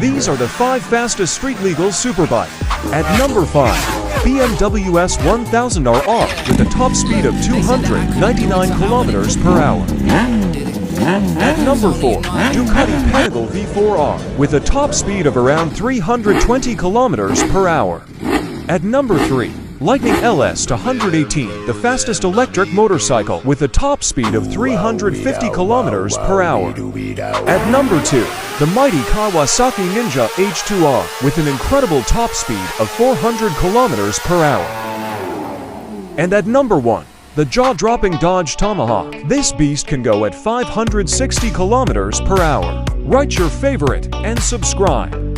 These are the 5 fastest street-legal superbike. At number 5, BMW S1000RR with a top speed of 299 km per hour. At number 4, Ducati Panigale V4R with a top speed of around 320 km per hour. At number 3, Lightning LS 118, the fastest electric motorcycle with a top speed of 350 km per hour. At number 2, the mighty Kawasaki Ninja H2R with an incredible top speed of 400 km per hour. And at number 1, the jaw-dropping Dodge Tomahawk. This beast can go at 560 km per hour. Write your favorite and subscribe.